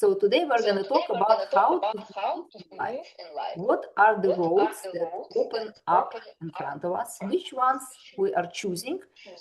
So today we're going to talk about how to move in life. What are the roads that open up in front of us? Which ones we are choosing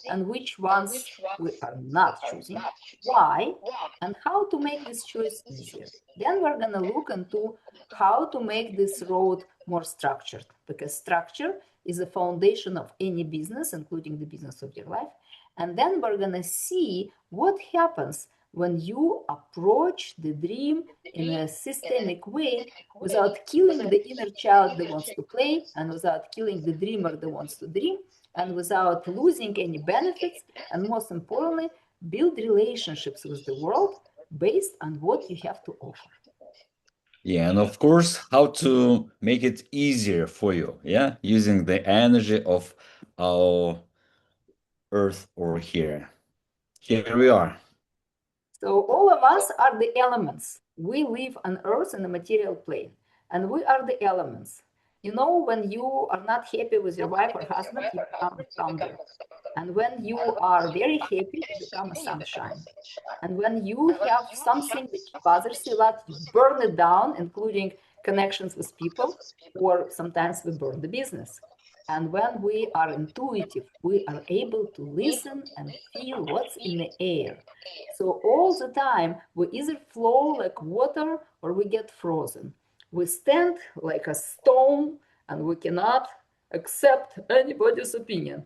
and which ones we are not choosing? Why? And how to make this choice easier. Then we're going to look into how to make this road more structured, because structure is the foundation of any business, including the business of your life. And then we're going to see what happens when you approach the dream in a systemic way without killing the inner child that wants to play, and without killing the dreamer that wants to dream, and without losing any benefits, and most importantly, build relationships with the world based on what you have to offer. Yeah, and of course, how to make it easier for you, yeah, using the energy of our earth over here. Here we are. So all of us are the elements. We live on earth in the material plane, and we are the elements. You know, when you are not happy with your wife or husband, you become thunder. And when you are very happy, you become a sunshine. And when you have something that bothers you a lot, you burn it down, including connections with people, or sometimes we burn the business. And when we are intuitive, we are able to listen and feel what's in the air. So all the time, we either flow like water or we get frozen. We stand like a stone and we cannot accept anybody's opinion.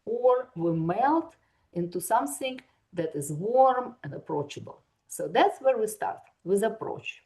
Or we melt into something that is warm and approachable. So that's where we start, with approach.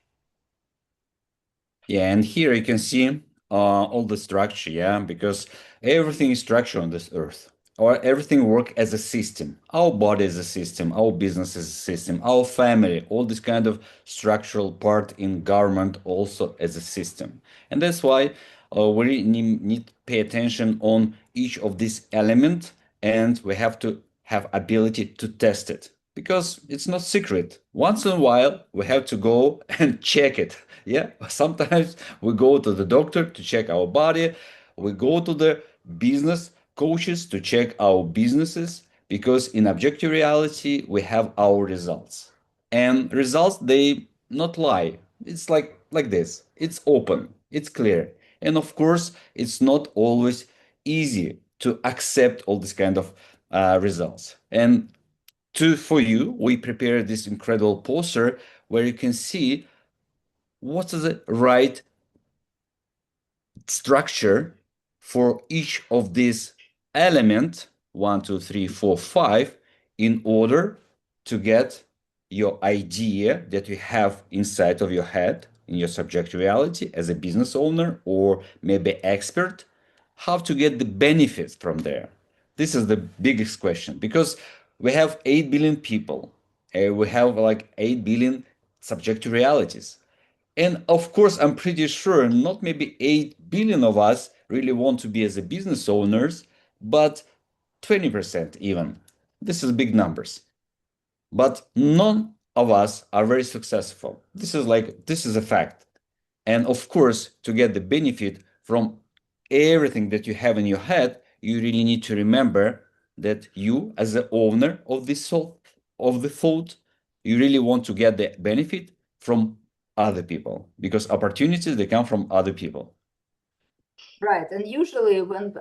Yeah, and here you can see all the structure, yeah, because everything is structured on this earth, or everything work as a system. Our body is a system, our business is a system, our family, all this kind of structural part in government also as a system. And that's why we really need to pay attention on each of these elements, and we have to have ability to test it because it's not secret. Once in a while, we have to go and check it. Yeah, sometimes we go to the doctor to check our body. We go to the business coaches to check our businesses because in objective reality, we have our results. And results, they not lie. It's like this. It's open. It's clear. And of course, it's not always easy to accept all this kind of results. And for you, we prepared this incredible poster where you can see what is the right structure for each of these elements, 1, 2, 3, 4, 5, in order to get your idea that you have inside of your head in your subjective reality as a business owner or maybe expert, how to get the benefits from there. This is the biggest question because we have 8 billion people. We have like 8 billion subjective realities. And of course, I'm pretty sure not maybe 8 billion of us really want to be as a business owners, but 20% even. This is big numbers. But none of us are very successful. This is a fact. And of course, to get the benefit from everything that you have in your head, you really need to remember that you, as the owner of this soul, of the thought, you really want to get the benefit from other people because opportunities they come from other people. Right. And usually when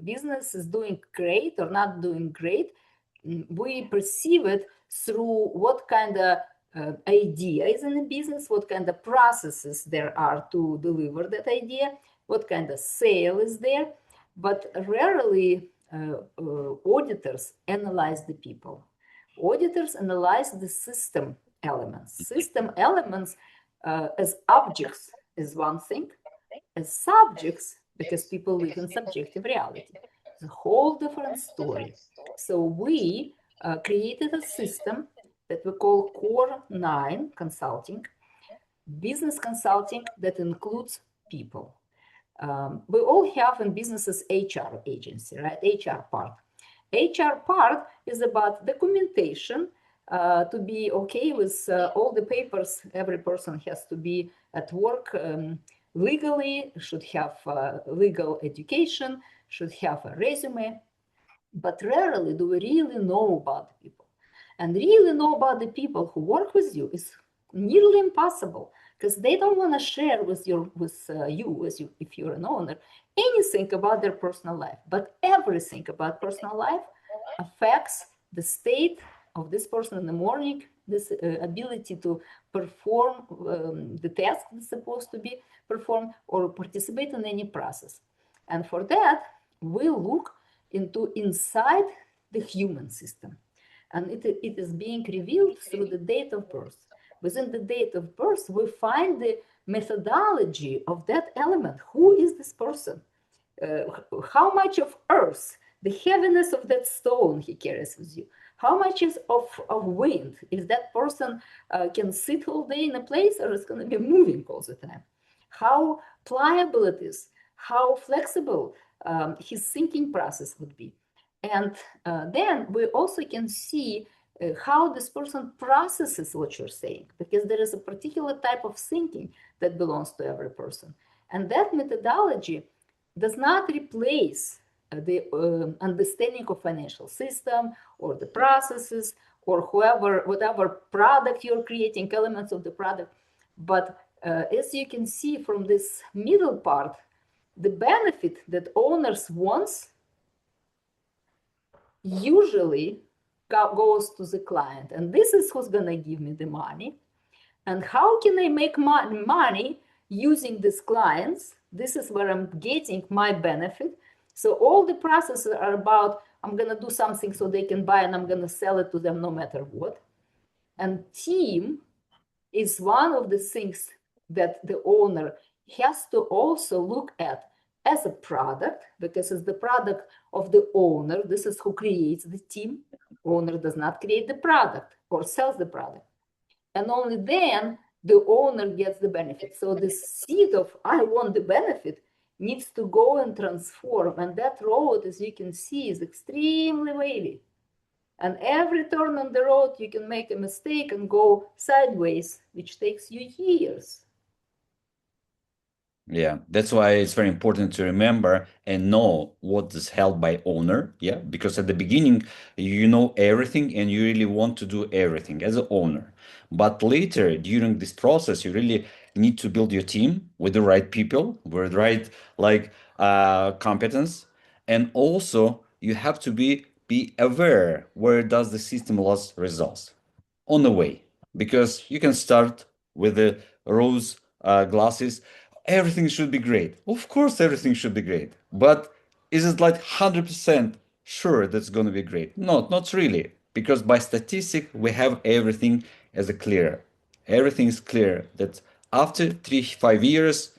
business is doing great or not doing great, we perceive it through what kind of idea is in the business, what kind of processes there are to deliver that idea, what kind of sale is there. But rarely auditors analyze the people. Auditors analyze the system elements. System elements as objects is one thing, as subjects, because people live in subjective reality. It's a whole different story. So we created a system that we call Core 9 Consulting, business consulting that includes people. We all have in businesses HR agency, right? HR part. HR part is about documentation, to be okay with all the papers. Every person has to be at work legally, should have legal education, should have a resume. But rarely do we really know about the people. And really know about the people who work with you is nearly impossible because they don't want to share with you if you're an owner anything about their personal life, but everything about personal life affects the state of this person in the morning, this ability to perform the task that's supposed to be performed or participate in any process. And for that, we look into inside the human system. And it is being revealed through the date of birth. Within the date of birth, we find the methodology of that element. Who is this person? How much of earth, the heaviness of that stone he carries with you, how much is of wind, if that person can sit all day in a place or is going to be moving all the time, how pliable it is, how flexible his thinking process would be. And then we also can see how this person processes what you're saying, because there is a particular type of thinking that belongs to every person. And that methodology does not replace the understanding of financial system or the processes or whatever product you're creating, elements of the product. But as you can see from this middle part, the benefit that owners wants usually goes to the client. And this is who's going to give me the money. And how can I make money using these clients? This is where I'm getting my benefit. So all the processes are about, I'm going to do something so they can buy and I'm going to sell it to them no matter what. And team is one of the things that the owner has to also look at as a product, because it's the product of the owner. This is who creates the team. Owner does not create the product or sells the product. And only then the owner gets the benefit. So the seed of I want the benefit needs to go and transform. And that road, as you can see, is extremely wavy. And every turn on the road, you can make a mistake and go sideways, which takes you years. Yeah, that's why it's very important to remember and know what is held by owner. Yeah, because at the beginning, you know everything and you really want to do everything as an owner. But later, during this process, you really need to build your team with the right people, with the right competence, and also you have to be aware where does the system loss results on the way, because you can start with the rose glasses. Everything should be great. Of course, everything should be great. But is it like 100% sure that's going to be great? No, not really. Because by statistic, we have everything as a clear. Everything is clear that after 3 5 years,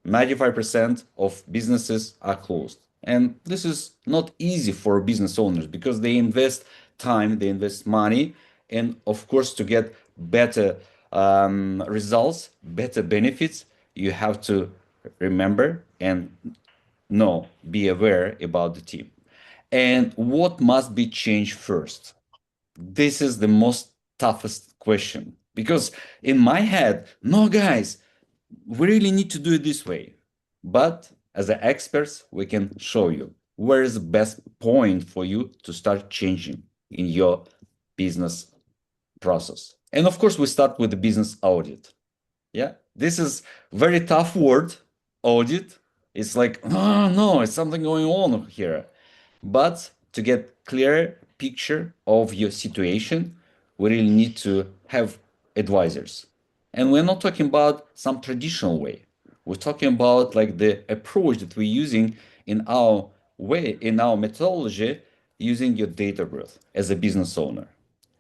95% of businesses are closed. And this is not easy for business owners because they invest time, they invest money, and of course, to get better results, better benefits, you have to remember and know, be aware about the team. And what must be changed first? This is the most toughest question because in my head, no, guys, we really need to do it this way. But as the experts, we can show you where is the best point for you to start changing in your business process. And of course, we start with the business audit. Yeah, this is very tough word, audit. It's like, oh no, it's something going on here. But to get clear picture of your situation, we really need to have advisors. And we're not talking about some traditional way. We're talking about like the approach that we're using in our way, in our methodology, using your data birth as a business owner.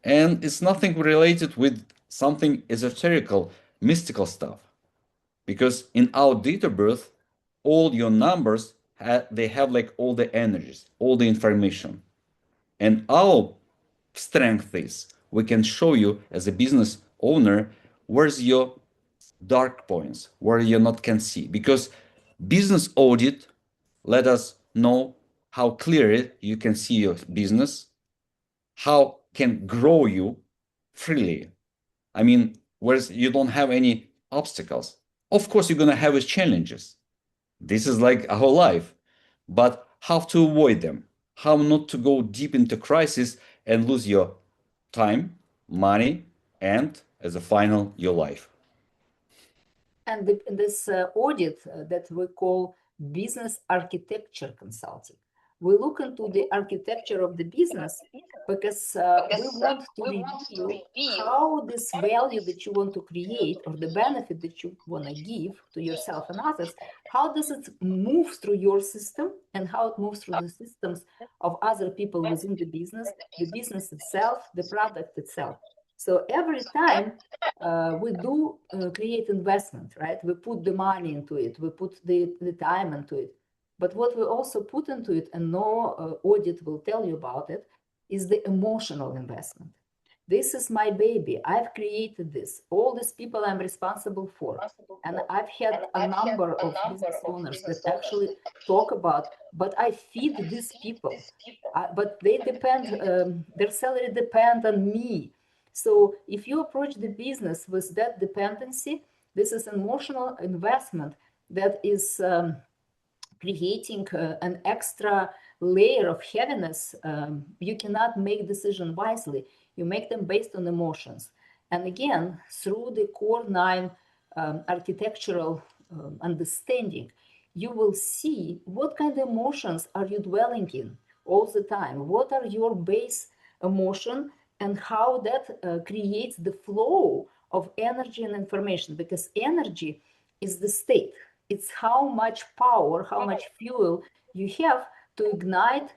And it's nothing related with something esoterical, mystical stuff. Because in our data birth, all your numbers they have like all the energies, all the information. And our strength is we can show you as a business owner where's your dark points, where you not can see. Because business audit let us know how clear you can see your business, how can grow you freely. I mean, whereas you don't have any obstacles. Of course, you're gonna have challenges. This is like our life, but how to avoid them? How not to go deep into crisis and lose your time, money, and as a final your life. And this audit that we call business architecture consulting. We look into the architecture of the business because we want to review how this value that you want to create or the benefit that you want to give to yourself and others, how does it move through your system and how it moves through the systems of other people within the business itself, the product itself. So every time we do create investment, right? We put the money into it, we put the time into it. But what we also put into it, and no audit will tell you about it, is the emotional investment. This is my baby. I've created this. All these people I'm responsible for. And I've had a number of business owners that actually talk about, but I feed these people. But they depend, their salary depend on me. So if you approach the business with that dependency, this is an emotional investment that is creating an extra layer of heaviness. You cannot make decisions wisely. You make them based on emotions. And again, through the core 9 architectural understanding, you will see what kind of emotions are you dwelling in all the time. What are your base emotion and how that creates the flow of energy and information, because energy is the state. It's how much power, how much fuel you have to ignite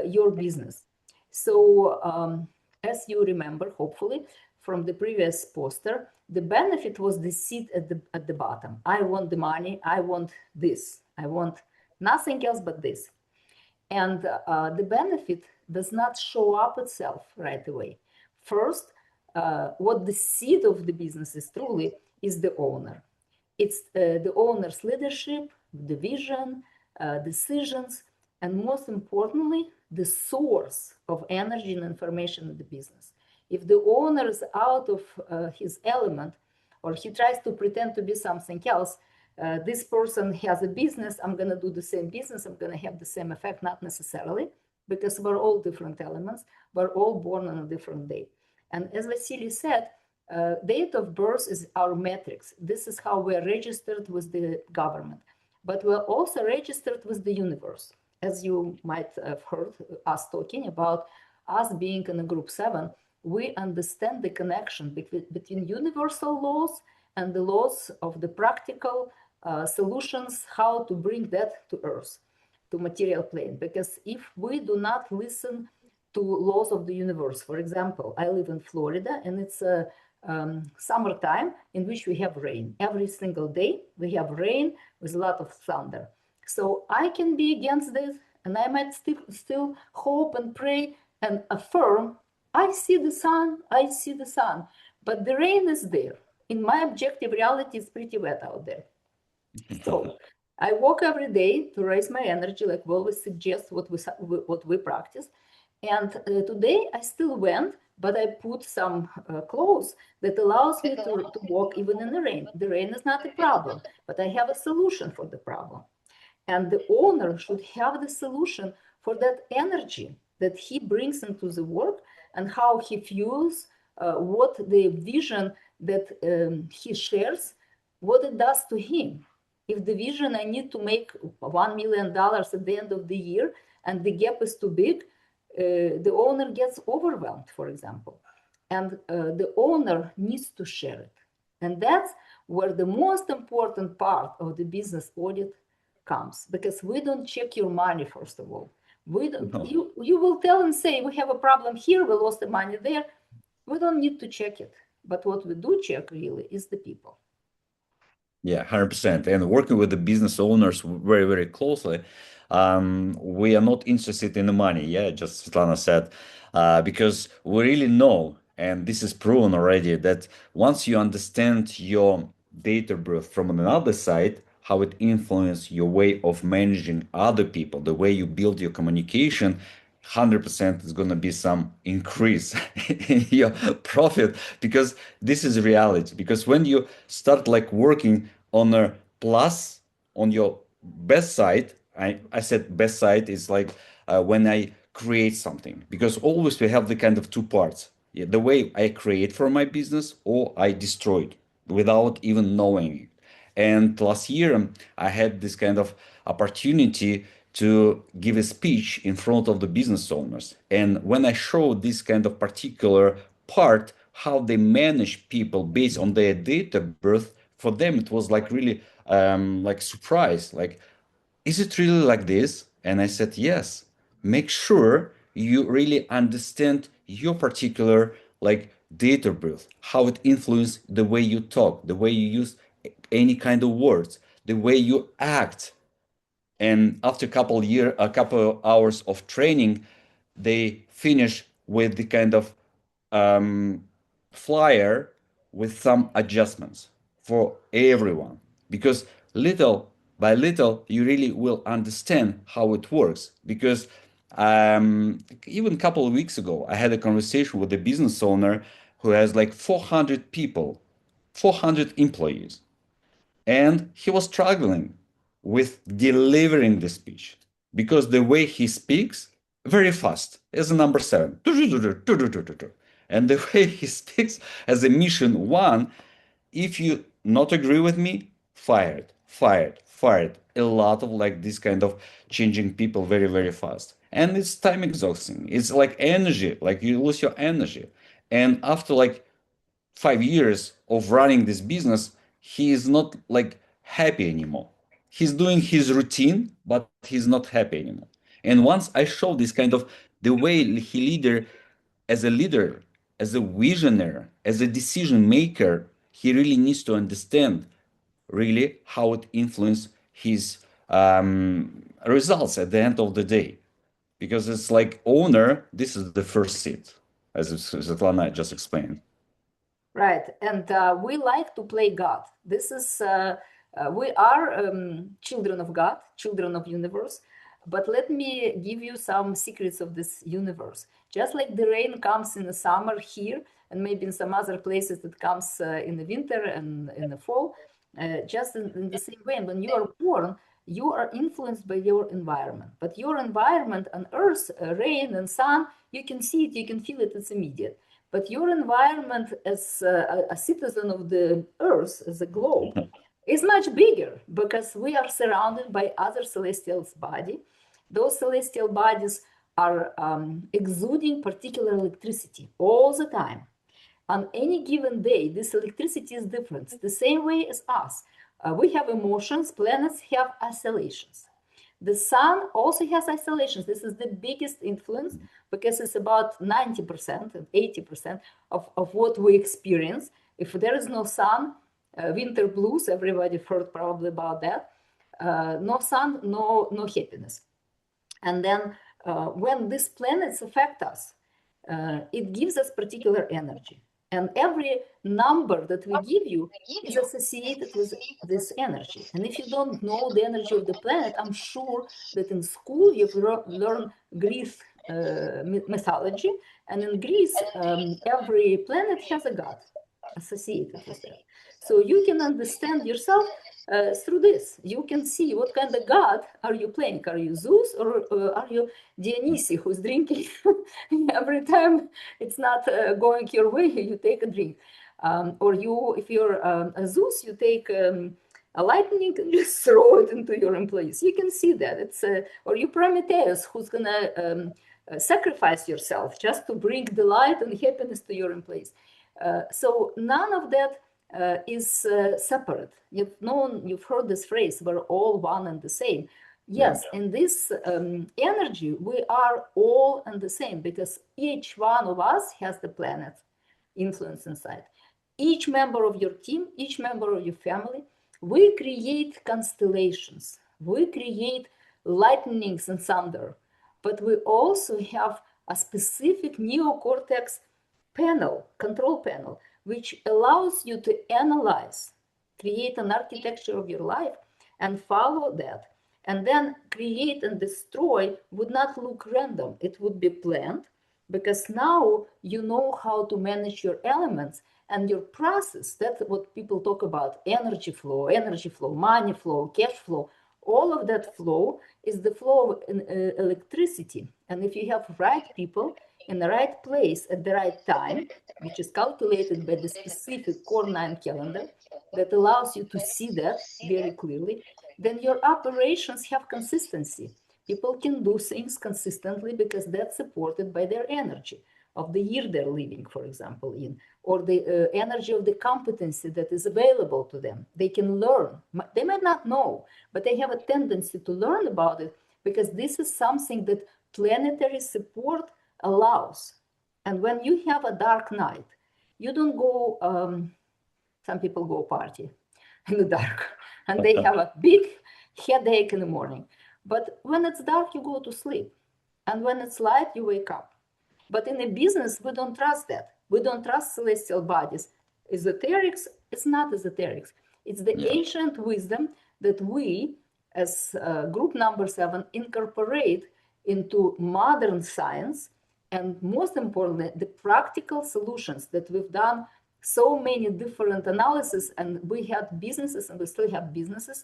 your business. So as you remember, hopefully, from the previous poster, the benefit was the seat at the bottom. I want the money, I want this, I want nothing else but this. And the benefit does not show up itself right away. First, what the seed of the business is truly is the owner. It's the owner's leadership, the vision, decisions, and most importantly, the source of energy and information in the business. If the owner is out of his element, or he tries to pretend to be something else, this person has a business, I'm going to do the same business, I'm going to have the same effect, not necessarily, because we're all different elements, we're all born on a different day. And as Vasily said, date of birth is our metrics. This is how we're registered with the government. But we're also registered with the universe. As you might have heard us talking about us being in a group 7, we understand the connection between universal laws and the laws of the practical solutions, how to bring that to earth, to material plane. Because if we do not listen to laws of the universe, for example, I live in Florida and it's a summertime in which we have rain. Every single day we have rain with a lot of thunder. So I can be against this and I might still hope and pray and affirm, I see the sun, I see the sun, but the rain is there. In my objective reality, it's pretty wet out there. So I walk every day to raise my energy, like we always suggest what we practice. And today I still went, but I put some clothes that allows me to walk even in the rain. The rain is not a problem, but I have a solution for the problem. And the owner should have the solution for that energy that he brings into the work and how he fuels what the vision that he shares, what it does to him. If the vision I need to make $1 million at the end of the year and the gap is too big, the owner gets overwhelmed, for example. And the owner needs to share it. And that's where the most important part of the business audit comes, because we don't check your money, first of all. We don't, No. you will tell and say, we have a problem here, we lost the money there. We don't need to check it. But what we do check really is the people. Yeah, 100%. And working with the business owners very, very closely, we are not interested in the money. Yeah, just Svetlana said, because we really know, and this is proven already, that once you understand your data birth from another side, how it influences your way of managing other people, the way you build your communication, 100% is going to be some increase in your profit, because this is reality. Because when you start like working on a plus on your best side, I said best side is like when I create something, because always we have the kind of two parts. the way I create for my business or I destroy it without even knowing it. And last year, I had this kind of opportunity to give a speech in front of the business owners. And when I showed this kind of particular part, how they manage people based on their date of birth, for them it was like really like surprise, like, is it really like this? And I said, yes. Make sure you really understand your particular like date of birth, how it influences the way you talk, the way you use any kind of words, the way you act. And after a couple hours of training, they finish with the kind of um, flyer with some adjustments for everyone, because little by little you really will understand how it works. Because even a couple of weeks ago I had a conversation with a business owner who has like 400 people, 400 employees, and he was struggling with delivering the speech because the way he speaks very fast as a number seven, and the way he speaks as a mission one, if you not agree with me, fired, fired, fired. A lot of like this kind of changing people very, very fast. And it's time exhausting. It's like energy, like you lose your energy. And after like 5 years of running this business, he is not like happy anymore. He's doing his routine, but he's not happy anymore. And once I show this kind of the way leader, as a visionary, as a decision maker, he really needs to understand really how it influences his results at the end of the day. Because it's like owner, this is the first seat, as Svetlana just explained. Right, and we like to play God. This is we are children of God, children of universe. But let me give you some secrets of this universe. Just like the rain comes in the summer here, and maybe in some other places it comes in the winter and in the fall, just in the same way. When you are born, you are influenced by your environment. But your environment on Earth, rain and sun, you can see it, you can feel it, it's immediate. But your environment as a citizen of the Earth, as a globe, is much bigger because we are surrounded by other celestial bodies. Those celestial bodies are exuding particular electricity all the time. On any given day, this electricity is different, the same way as us. We have emotions, planets have oscillations. The sun also has oscillations. This is the biggest influence because it's about 90% and 80% of what we experience. If there is no sun, winter blues, everybody heard probably about that. No sun, no happiness. And then when these planets affect us, it gives us particular energy. And every number that we give you is associated with this energy. And if you don't know the energy of the planet, I'm sure that in school you've learned Greek mythology. And in Greece, every planet has a god associated with that. So you can understand yourself through this. You can see what kind of god are you playing. Are you Zeus or are you Dionysus, who's drinking every time it's not going your way, you take a drink. Or you, if you're a Zeus, you take a lightning and just throw it into your employees. You can see that. It's or you Prometheus, who's gonna sacrifice yourself just to bring the light and happiness to your employees. So none of that is separate. You've heard this phrase, we're all one and the same. Yes, in this energy, we are all and the same because each one of us has the planet influence inside. Each member of your team, each member of your family, we create constellations, we create lightnings and thunder, but we also have a specific neocortex panel, control panel, which allows you to analyze, create an architecture of your life and follow that. And then create and destroy would not look random. It would be planned because now you know how to manage your elements and your process. That's what people talk about, energy flow, money flow, cash flow. All of that flow is the flow of electricity. And if you have right people in the right place at the right time, which is calculated by the specific core 9 calendar that allows you to see that very clearly, then your operations have consistency. People can do things consistently because that's supported by their energy of the year they're living, for example, in, or the energy of the competency that is available to them. They can learn. They might not know, but they have a tendency to learn about it because this is something that planetary support allows. And when you have a dark night, you don't go, some people go party in the dark and they have a big headache in the morning. But when it's dark, you go to sleep. And when it's light, you wake up. But in a business, we don't trust that. We don't trust celestial bodies. Esoterics, it's not esoterics. It's the ancient wisdom that we, as group number 7, incorporate into modern science. And most importantly, the practical solutions that we've done so many different analyses, and we had businesses, and we still have businesses,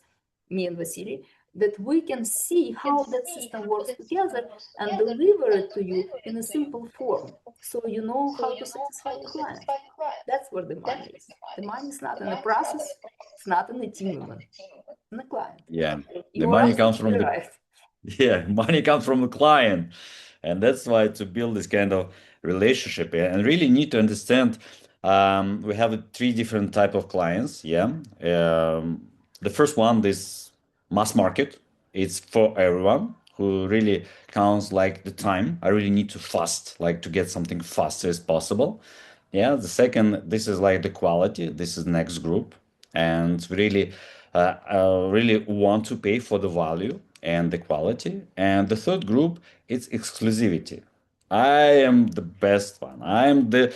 me and Vasily, that we can see how that system works together and deliver it to you in a simple form. So you know how to satisfy your client. That's where the money is. The money is not in the process, it's not in the team even, in the client. Yeah. The You are money comes from absolutely the right. Yeah, money comes from the client. And that's why to build this kind of relationship and really need to understand we have three different type of clients. Yeah. The first one is mass market. It's for everyone who really counts like the time. I really need to fast, like to get something fast as possible. Yeah. The second, this is like the quality. This is next group. And really want to pay for the value and the quality. And the third group, it's exclusivity. I am the best one. I am the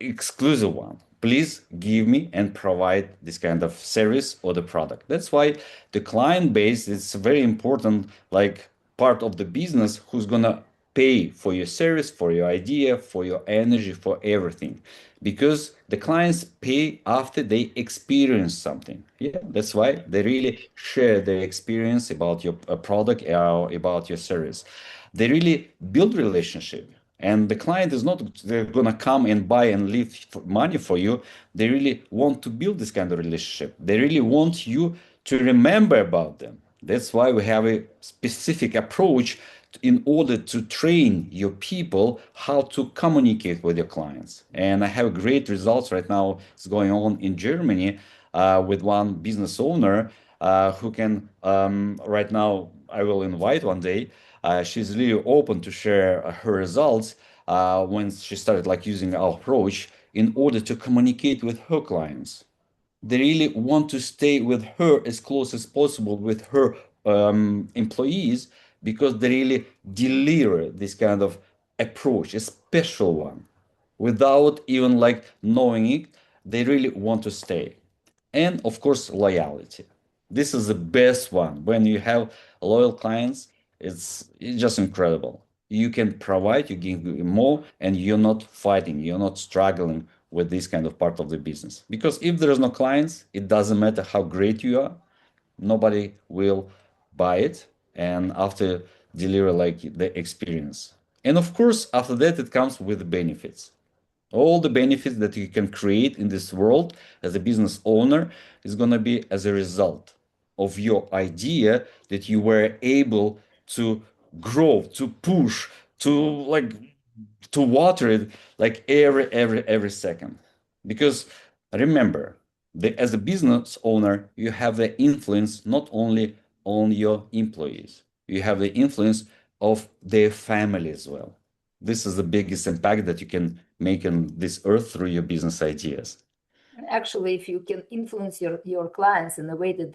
exclusive one. Please give me and provide this kind of service or the product. That's why the client base is very important, like part of the business who's gonna pay for your service, for your idea, for your energy, for everything. Because the clients pay after they experience something. Yeah, that's why they really share their experience about your product or about your service. They really build relationship. And the client is not they're gonna come and buy and leave money for you. They really want to build this kind of relationship. They really want you to remember about them. That's why we have a specific approach in order to train your people how to communicate with your clients. And I have great results right now. It's going on in Germany with one business owner who can right now. I will invite one day. She's really open to share her results when she started like using our approach in order to communicate with her clients. They really want to stay with her as close as possible with her employees because they really deliver this kind of approach, a special one, without even like knowing it. They really want to stay. And of course, loyalty. This is the best one. When you have loyal clients, it's just incredible. You can provide, you give more, and you're not fighting, you're not struggling with this kind of part of the business. Because if there's no clients, it doesn't matter how great you are, nobody will buy it. And after deliver like the experience. And of course, after that, it comes with the benefits. All the benefits that you can create in this world as a business owner is going to be as a result of your idea that you were able to grow, to push, to like to water it like every second. Because remember, as a business owner, you have the influence not only on your employees, you have the influence of their family as well. This is the biggest impact that you can make on this earth through your business ideas. Actually, if you can influence your clients in a way that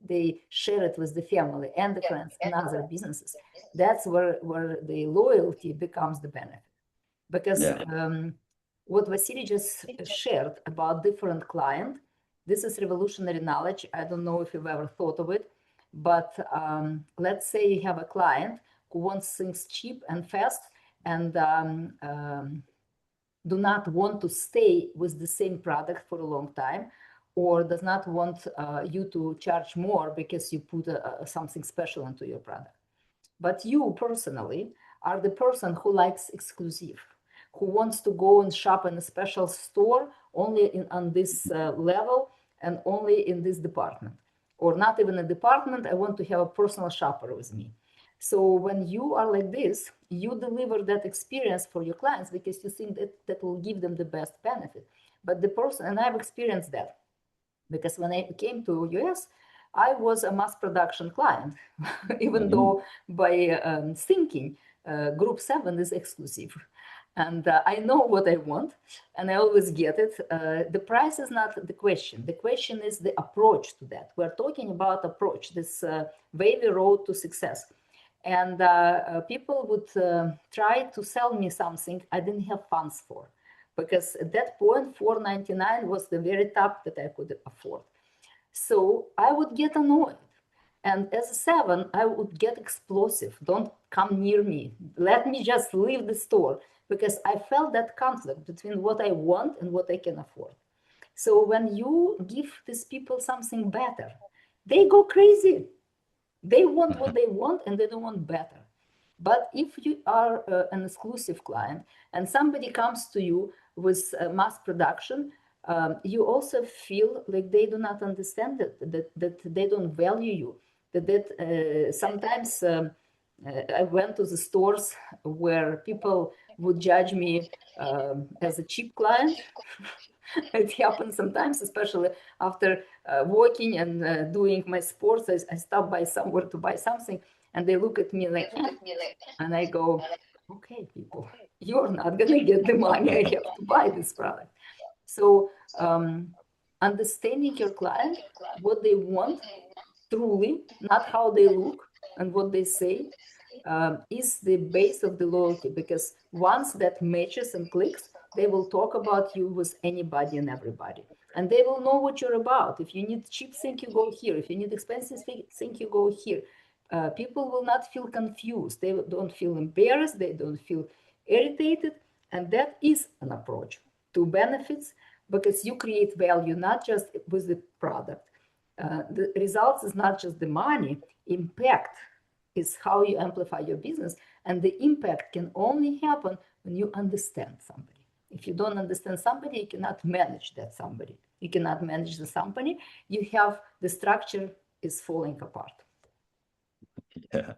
they share it with the family and the friends and other businesses, that's where the loyalty becomes the benefit. Because what Vasily just shared about different client, this is revolutionary knowledge. I don't know if you've ever thought of it, but let's say you have a client who wants things cheap and fast and do not want to stay with the same product for a long time, or does not want you to charge more because you put something special into your product. But you personally are the person who likes exclusive, who wants to go and shop in a special store only on this level and only in this department, or not even a department. I want to have a personal shopper with me. So when you are like this, you deliver that experience for your clients because you think that that will give them the best benefit. But the person, and I've experienced that, because when I came to US, I was a mass production client, even Mhm. though by thinking Group 7 is exclusive. And I know what I want, and I always get it. The price is not the question. The question is the approach to that. We're talking about approach, this wavy road to success. And people would try to sell me something I didn't have funds for, because at that point, 499 was the very top that I could afford. So I would get annoyed. And as a 7, I would get explosive. Don't come near me. Let me just leave the store, because I felt that conflict between what I want and what I can afford. So when you give these people something better, they go crazy. They want what they want and they don't want better. But if you are an exclusive client and somebody comes to you with mass production, you also feel like they do not understand that they don't value you. Sometimes I went to the stores where people would judge me as a cheap client. It happens sometimes, especially after working and doing my sports. I stop by somewhere to buy something, and they look at me like, eh. And I go, okay, people, you're not gonna get the money I have to buy this product. So understanding your client, what they want truly, not how they look and what they say, is the base of the loyalty, because once that matches and clicks, they will talk about you with anybody and everybody. And they will know what you're about. If you need cheap thing, you go here. If you need expensive thing, you go here. People will not feel confused. They don't feel embarrassed. They don't feel irritated. And that is an approach to benefits, because you create value not just with the product. The results is not just the money. Impact is how you amplify your business. And the impact can only happen when you understand somebody. If you don't understand somebody, you cannot manage that somebody. You cannot manage the company. You have the structure is falling apart. Yeah.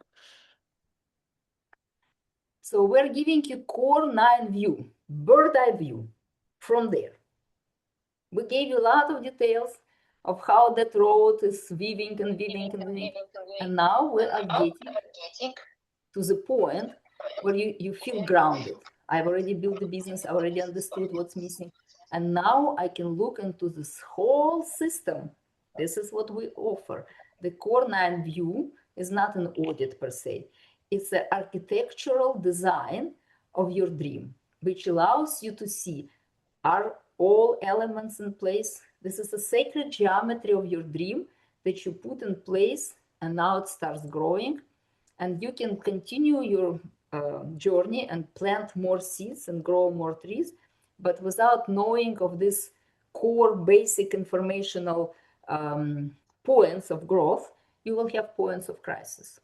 So we're giving you core 9 view, bird eye view from there. We gave you a lot of details of how that road is weaving and weaving and weaving. And now we are getting to the point where you feel grounded. I've already built the business, I already understood what's missing. And now I can look into this whole system. This is what we offer. The Core 9 view is not an audit per se. It's an architectural design of your dream, which allows you to see, are all elements in place? This is a sacred geometry of your dream that you put in place, and now it starts growing. And you can continue your journey and plant more seeds and grow more trees, but without knowing of this core basic informational points of growth, you will have points of crisis.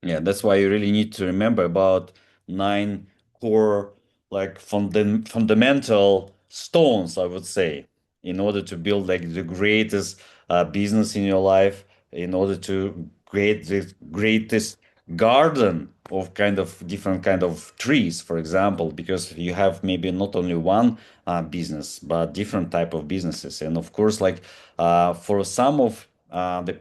Yeah, that's why you really need to remember about 9 core, like fundamental stones, I would say, in order to build like the greatest business in your life, in order to create the greatest garden of kind of different kind of trees, for example, because you have maybe not only one business, but different type of businesses. And of course, like for some of the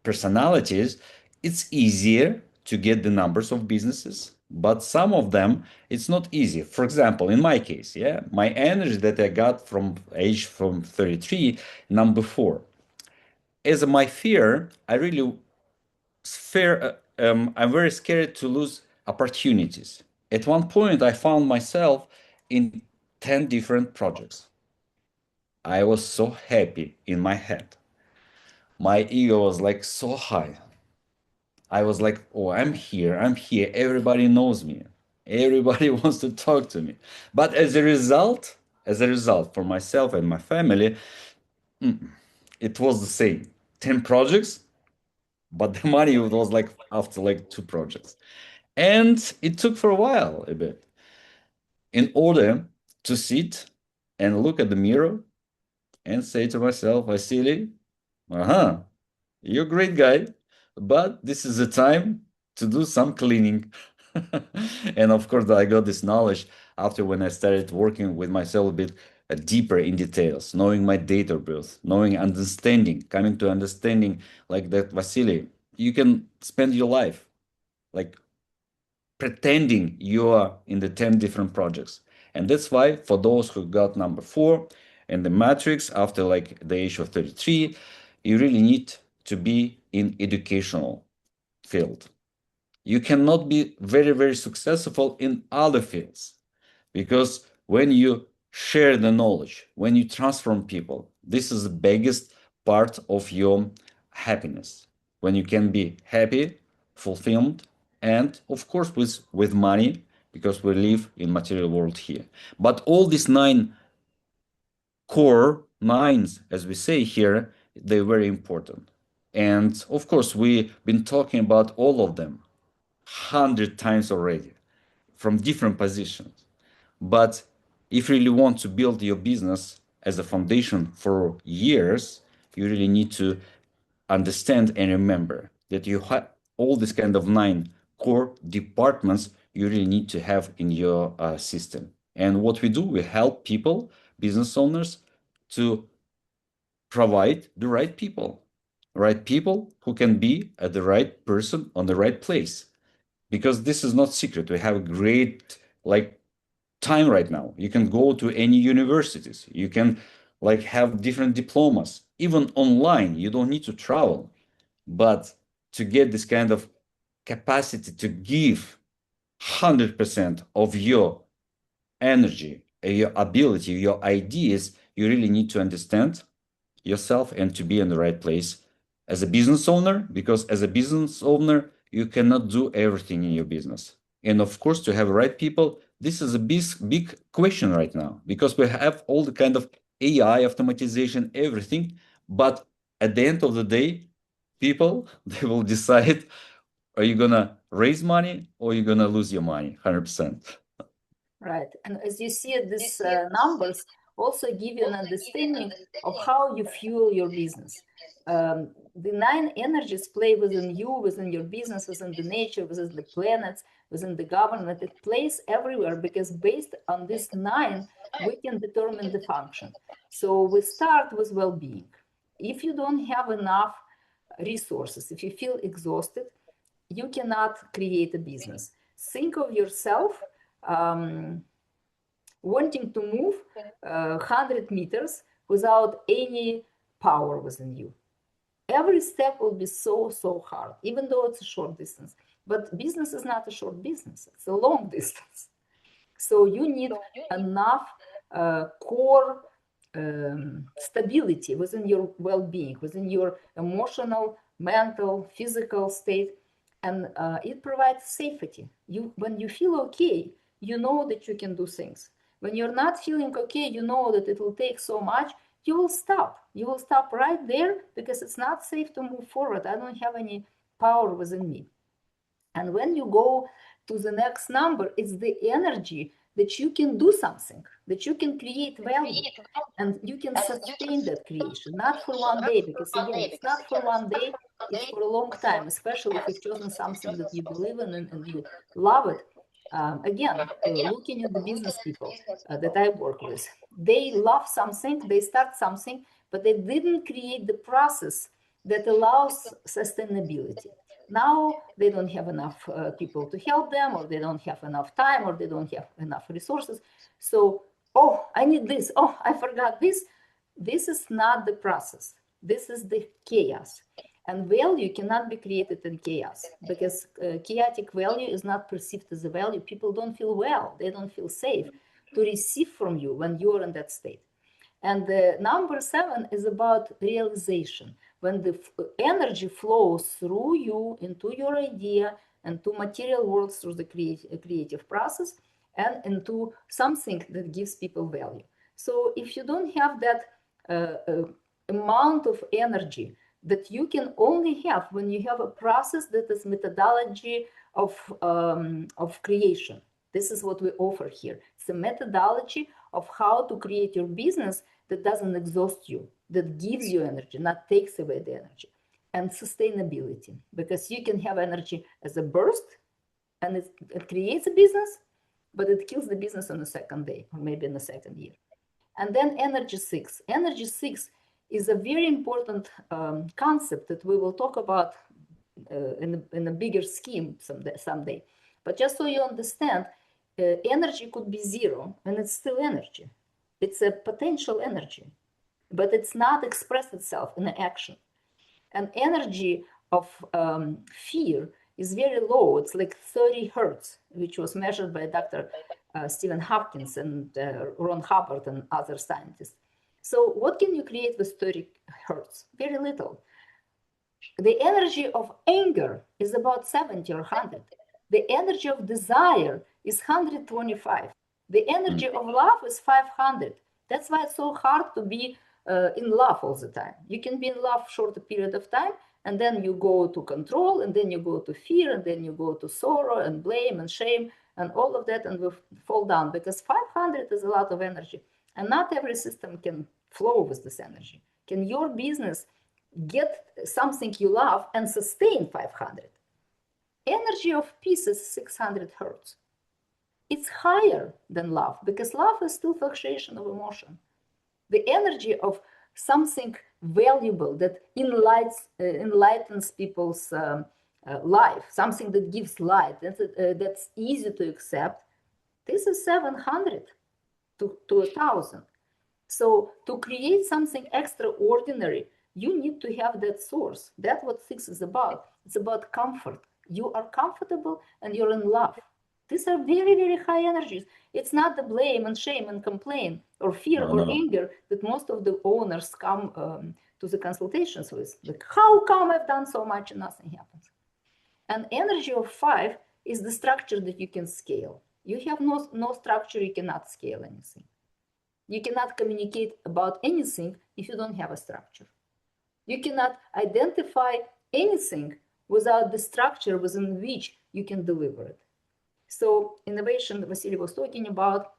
personalities, it's easier to get the numbers of businesses, but some of them it's not easy. For example, in my case, yeah, my energy that I got from age from 33, number 4. As my fear, I really fear. I'm very scared to lose opportunities. At one point, I found myself in 10 different projects. I was so happy in my head. My ego was like so high. I was like, oh, I'm here. I'm here. Everybody knows me. Everybody wants to talk to me. But as a result, for myself and my family, it was the same. 10 projects, but the money was like after like 2 projects. And it took for a while a bit in order to sit and look at the mirror and say to myself, Vasily, uh-huh, you're a great guy, but this is the time to do some cleaning. And of course, I got this knowledge after when I started working with myself a bit deeper in details, knowing my date of birth, knowing understanding, coming to understanding like that, Vasily, you can spend your life like pretending you are in the 10 different projects. And that's why for those who got number 4 and the matrix after like the age of 33, you really need to be in educational field. You cannot be very, very successful in other fields because when you share the knowledge, when you transform people, this is the biggest part of your happiness. When you can be happy, fulfilled, and of course with money, because we live in material world here. But all these 9 core nines, as we say here, they're very important. And of course, we've been talking about all of them 100 times already from different positions. But if you really want to build your business as a foundation for years, you really need to understand and remember that you have all this kind of 9 core departments you really need to have in your system. And what we do, we help people, business owners, to provide the right people who can be at the right person on the right place. Because this is not secret. We have a great like time right now. You can go to any universities. You can like have different diplomas, even online. You don't need to travel. But to get this kind of capacity to give 100% of your energy, your ability, your ideas, you really need to understand yourself and to be in the right place as a business owner, because as a business owner, you cannot do everything in your business. And of course, to have right people, this is a big question right now, because we have all the kind of AI, automatization, everything. But at the end of the day, people, they will decide, are you gonna raise money or are you gonna lose your money 100%? Right. And as you see, these numbers also give you an understanding of how you fuel your business. The 9 energies play within you, within your business, within the nature, within the planets, within the government. It plays everywhere because based on this 9, we can determine the function. So we start with well-being. If you don't have enough resources, if you feel exhausted, you cannot create a business. Think of yourself wanting to move 100 meters without any power within you. Every step will be so hard, even though it's a short distance. But business is not a short business, it's a long distance. So you need enough core stability within your well-being, within your emotional, mental, physical state, and it provides safety. When you feel okay, you know that you can do things. When you're not feeling okay, you know that it will take so much, you will stop. You will stop right there because it's not safe to move forward. I don't have any power within me. And when you go to the next number, it's the energy that you can do something, that you can create value, and you can sustain that creation, not for one day, because again, it's not for one day, it's for a long time, especially if you've chosen something that you believe in and you love it. Again, looking at the business people that I work with, they love something, they start something, but they didn't create the process that allows sustainability. Now they don't have enough people to help them, or they don't have enough time, or they don't have enough resources. So, oh, I need this. Oh, I forgot this. This is not the process. This is the chaos. And value cannot be created in chaos, because chaotic value is not perceived as a value. People don't feel well. They don't feel safe to receive from you when you're in that state. And the number 7 is about realization. When the energy flows through you into your idea and to material world through the creative process and into something that gives people value. So if you don't have that amount of energy that you can only have when you have a process that is methodology of creation. This is what we offer here. It's a methodology of how to create your business that doesn't exhaust you, that gives you energy, not takes away the energy. And sustainability, because you can have energy as a burst and it creates a business, but it kills the business on the second day or maybe in the second year. And then energy six. Energy six is a very important concept that we will talk about in a bigger scheme someday. But just so you understand, energy could be zero and it's still energy. It's a potential energy, but it's not expressed itself in action. And energy of fear is very low. It's like 30 hertz, which was measured by Dr. Stephen Hopkins and Ron Hubbard and other scientists. So what can you create with 30 hertz? Very little. The energy of anger is about 70 or 100. The energy of desire is 125. The energy of love is 500. That's why it's so hard to be in love all the time. You can be in love short a period of time, and then you go to control, and then you go to fear, and then you go to sorrow and blame and shame and all of that, and we fall down because 500 is a lot of energy. And not every system can flow with this energy. Can your business get something you love and sustain 500? Energy of peace is 600 hertz. It's higher than love because love is still fluctuation of emotion. The energy of something valuable that enlightens people's life, something that gives light, that's easy to accept, this is 700 to 1,000. So to create something extraordinary, you need to have that source. That's what six is about. It's about comfort. You are comfortable and you're in love. These are very, very high energies. It's not the blame and shame and complain or fear or anger that most of the owners come to the consultations with. Like, how come I've done so much and nothing happens? And energy of 5 is the structure that you can scale. You have no structure, you cannot scale anything. You cannot communicate about anything if you don't have a structure. You cannot identify anything without the structure within which you can deliver it. So innovation, Vasily was talking about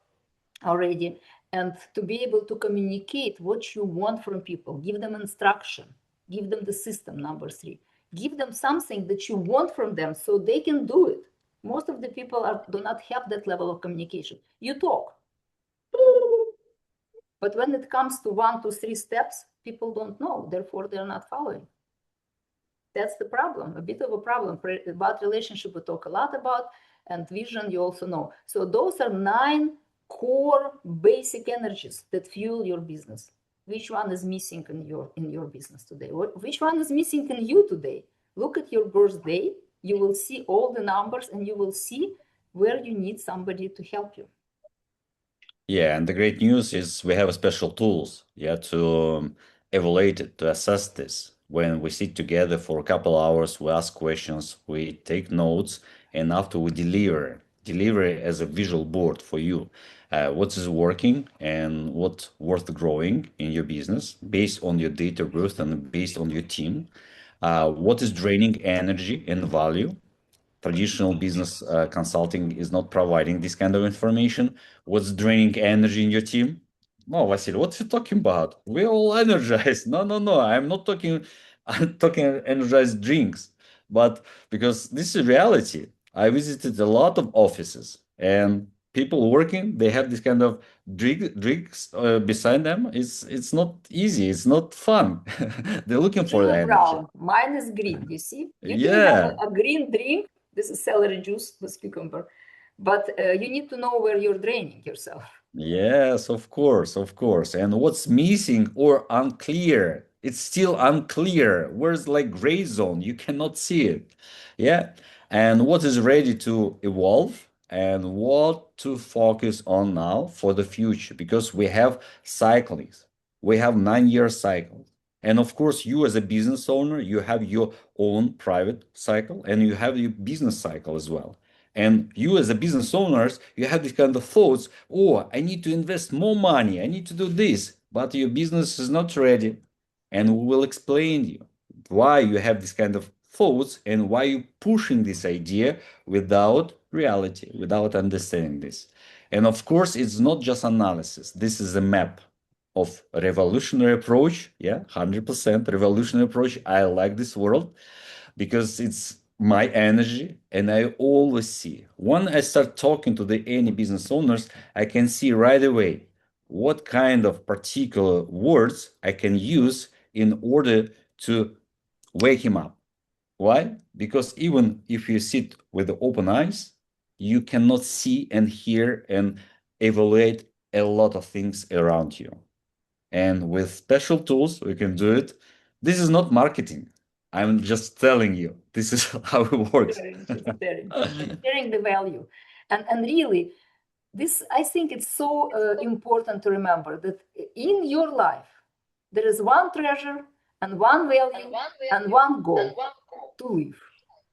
already, and to be able to communicate what you want from people, give them instruction, give them the system, number 3. Give them something that you want from them so they can do it. Most of the people do not have that level of communication. You talk. But when it comes to 1 to 3 steps, people don't know, therefore they're not following. That's the problem, a bit of a problem. About relationship we talk a lot about, and vision you also know. So those are 9 core basic energies that fuel your business. Which one is missing in your business today? Which one is missing in you today? Look at your birthday. You will see all the numbers and you will see where you need somebody to help you. Yeah, and the great news is we have special tools, to evaluate it, to assess this. When we sit together for a couple hours, we ask questions, we take notes, and after we deliver it as a visual board for you. What is working and what's worth growing in your business based on your data growth and based on your team. What is draining energy and value? Traditional business consulting is not providing this kind of information. What's draining energy in your team? No, Vasily, what are you talking about? We're all energized. No, no, no. I'm not talking. I'm talking energized drinks, but because this is reality. I visited a lot of offices and people working. They have this kind of drinks beside them. It's not easy. It's not fun. They're looking for the Blue energy. brown. Mine is green. You see, you can have Yeah. a green drink. This is celery juice with cucumber, but you need to know where you're draining yourself. Yes, of course, of course. And what's missing or unclear? It's still unclear. Where's like gray zone? You cannot see it. Yeah. And what is ready to evolve and what to focus on now for the future? Because we have cycles. We have 9-year cycles. And of course, you as a business owner, you have your own private cycle and you have your business cycle as well. And you as a business owners, you have these kind of thoughts, oh, I need to invest more money, I need to do this, but your business is not ready. And we will explain you why you have this kind of thoughts and why you pushing this idea without reality, without understanding this. And of course, it's not just analysis. This is a map of revolutionary approach. Yeah, 100% revolutionary approach. I like this world because it's my energy, and I always see when I start talking to the any business owners, I can see right away what kind of particular words I can use in order to wake him up. Why? Because even if you sit with the open eyes, you cannot see and hear and evaluate a lot of things around you. And with special tools, we can do it. This is not marketing. I'm just telling you, this is how it works. Very interesting. Sharing the value. And really, this, I think it's so important to remember that in your life, there is one treasure and one value and one goal to live.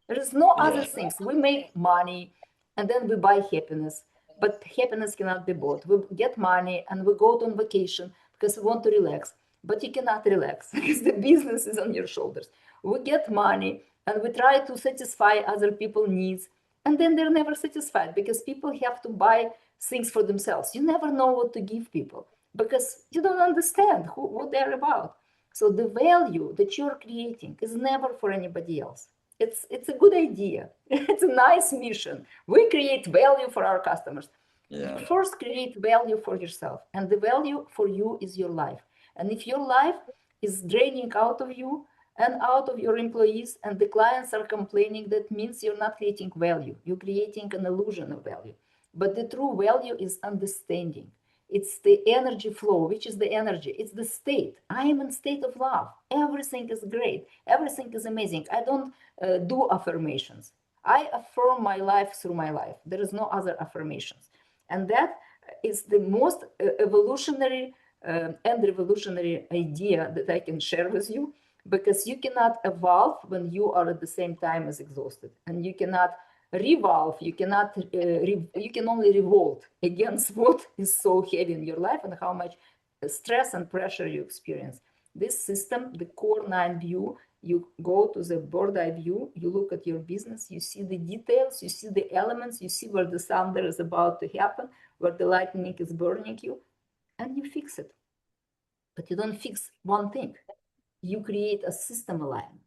There is no other things. We make money and then we buy happiness, but happiness cannot be bought. We get money and we go on vacation because we want to relax, but you cannot relax because the business is on your shoulders. We get money and we try to satisfy other people's needs, and then they're never satisfied because people have to buy things for themselves. You never know what to give people because you don't understand what they're about. So the value that you're creating is never for anybody else. It's a good idea. It's a nice mission. We create value for our customers. You first create value for yourself, and the value for you is your life. And if your life is draining out of you and out of your employees, and the clients are complaining, that means you're not creating value. You're creating an illusion of value. But the true value is understanding. It's the energy flow. Which is the energy? It's the state. I am in state of love. Everything is great. Everything is amazing. I don't do affirmations. I affirm my life through my life. There is no other affirmations. And that is the most evolutionary and revolutionary idea that I can share with you, because you cannot evolve when you are at the same time as exhausted, and you cannot revolve, you cannot you can only revolt against what is so heavy in your life and how much stress and pressure you experience. This system, the core 9 view, you go to the bird eye view, you look at your business, you see the details, you see the elements, you see where the thunder is about to happen, where the lightning is burning you, and you fix it. But you don't fix one thing. You create a system alignment.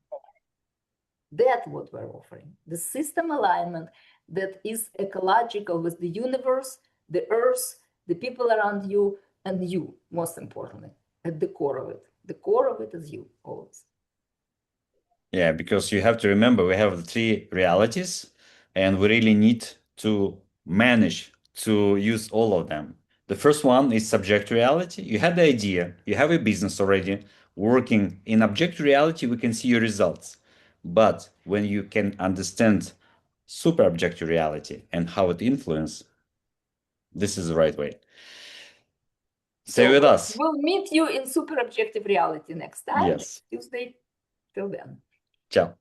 That's what we're offering. The system alignment that is ecological with the universe, the earth, the people around you, and you, most importantly, at the core of it. The core of it is you, always. Yeah, because you have to remember we have the three realities, and we really need to manage to use all of them. The first one is subject reality. You had the idea, you have a business already working in object reality, we can see your results. But when you can understand super objective reality and how it influences, this is the right way. Stay with us. We'll meet you in super objective reality next time. Yes. Tuesday. Till then. Ciao.